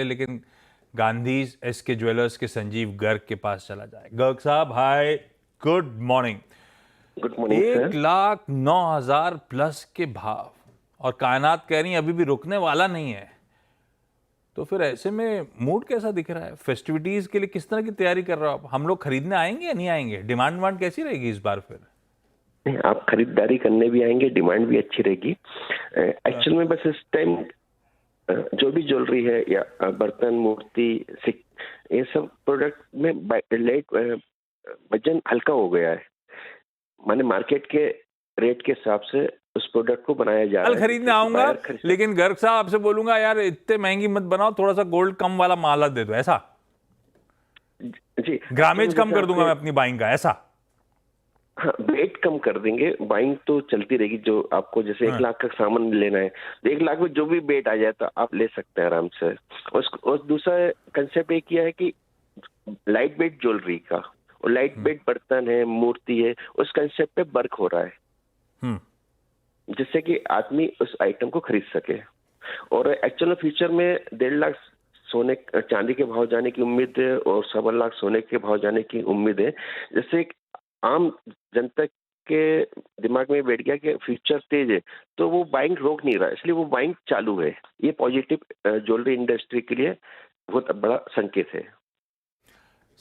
लेकिन Gandhi SK jewellers के संजीव गर्ग के पास चला जाए। गर्ग साहब hi, good morning. Good morning sir. 1,09,000 plus के भाव और कायनात कह रही है अभी भी रुकने वाला नहीं है, तो फिर ऐसे में मूड कैसा दिख रहा है? फेस्टिविटीज के लिए किस तरह की तैयारी कर रहे हो आप? हम लोग खरीदने आएंगे या नहीं आएंगे? डिमांड कैसी रहेगी इस बार फिर? आप खरीदारी करने भी आएंगे, डिमांड भी अच्छी रहेगी। एक्चुअल में बस इस टाइम जो भी ज्वेलरी है या बर्तन, मूर्ति, ये सब प्रोडक्ट में लेट वजन हल्का हो गया है। माने मार्केट के रेट के हिसाब से उस प्रोडक्ट को बनाया जा रहा कल है। खरीदने आऊंगा, लेकिन गर्ग साहब आपसे बोलूंगा यार इतने महंगी मत बनाओ, थोड़ा सा गोल्ड कम वाला माला दे दो, ऐसा? जी, ग्रामेज कम कर दूंगा मैं अपनी बाइंग का, ऐसा? हाँ, वेट कम कर देंगे, बाइंग तो चलती रहेगी। जो आपको जैसे 1 लाख का सामान लेना है तो 1 लाख में जो भी वेट आ जाए तो आप ले सकते हैं आराम से। और दूसरा कंसेप्ट ये किया है कि लाइट वेट ज्वेलरी का और लाइट वेट बर्तन है, मूर्ति है, उस कंसेप्ट पे वर्क हो रहा है जिससे कि आदमी उस आइटम को खरीद सके। और एक्चुअल फ्यूचर में 1.5 लाख सोने चांदी के भाव जाने की उम्मीद है और 1.25 लाख सोने के भाव जाने की उम्मीद है, जिससे आम जनता के दिमाग में बैठ गया कि फ्यूचर तेज है, तो वो बाइंग रोक नहीं रहा, इसलिए वो बाइंग चालू है। ये पॉजिटिव ज्वेलरी इंडस्ट्री के लिए बहुत बड़ा संकेत है।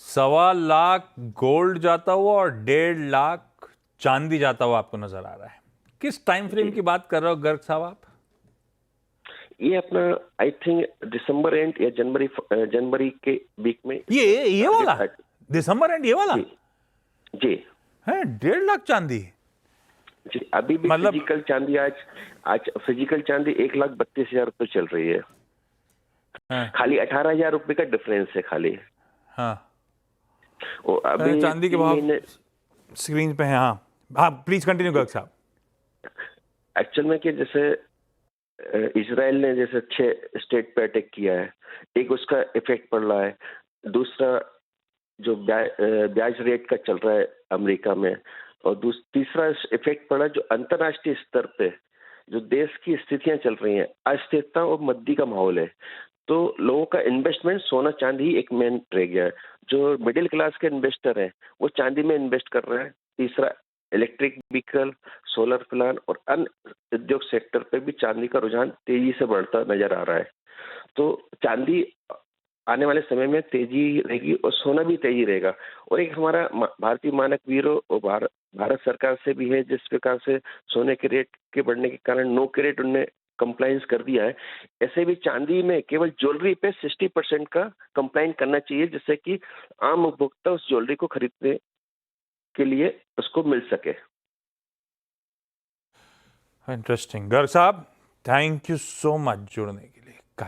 1.25 लाख गोल्ड जाता हुआ और 1.5 लाख चांदी जाता हुआ आपको नजर आ रहा है। किस टाइम फ्रेम की बात कर रहे हो गर्ग साहब आप? ये अपना आई थिंक दिसंबर एंड या जनवरी के वीक में। ये वाला दिसंबर एंड ये वाला? जी है 1.5 लाख चांदी? जी, अभी भी मतलब फिजिकल चांदी आज फिजिकल चांदी 1,32,000 रुपये चल रही है। खाली 18,000 रुपये का डिफरेंस है खाली। हाँ, और अभी चांदी के भाव स्क्रीन पे है। हाँ हाँ, प्लीज कंटिन्यू गर्ग साहब। एक्चुअल में कि जैसे इजराइल ने जैसे 6 स्टेट पे अटैक किया है, एक उसका इफेक्ट पड़ रहा है। दूसरा जो ब्याज रेट का चल रहा है अमेरिका में, और तीसरा इफेक्ट पड़ा जो अंतर्राष्ट्रीय स्तर पे जो देश की स्थितियां चल रही हैं, अस्थिरता और मंदी का माहौल है। तो लोगों का इन्वेस्टमेंट सोना चांदी ही एक मेन रह गया है। जो मिडिल क्लास के इन्वेस्टर हैं वो चांदी में इन्वेस्ट कर रहे हैं। तीसरा इलेक्ट्रिक व्हीकल, सोलर प्लांट और अन्य उद्योग सेक्टर पे भी चांदी का रुझान तेजी से बढ़ता नजर आ रहा है। तो चांदी आने वाले समय में तेजी रहेगी और सोना भी तेजी रहेगा। और एक हमारा भारतीय मानक ब्यूरो और भारत सरकार से भी है, जिस प्रकार से सोने के रेट के बढ़ने के कारण नो कैरेट उनने कंप्लायंस कर दिया है, ऐसे भी चांदी में केवल ज्वेलरी पे 60% का कंप्लाइन करना चाहिए, जिससे कि आम उपभोक्ता उस ज्वेलरी को खरीदने के लिए उसको मिल सके। इंटरेस्टिंग। गर्ग साहब थैंक यू सो मच जुड़ने के लिए।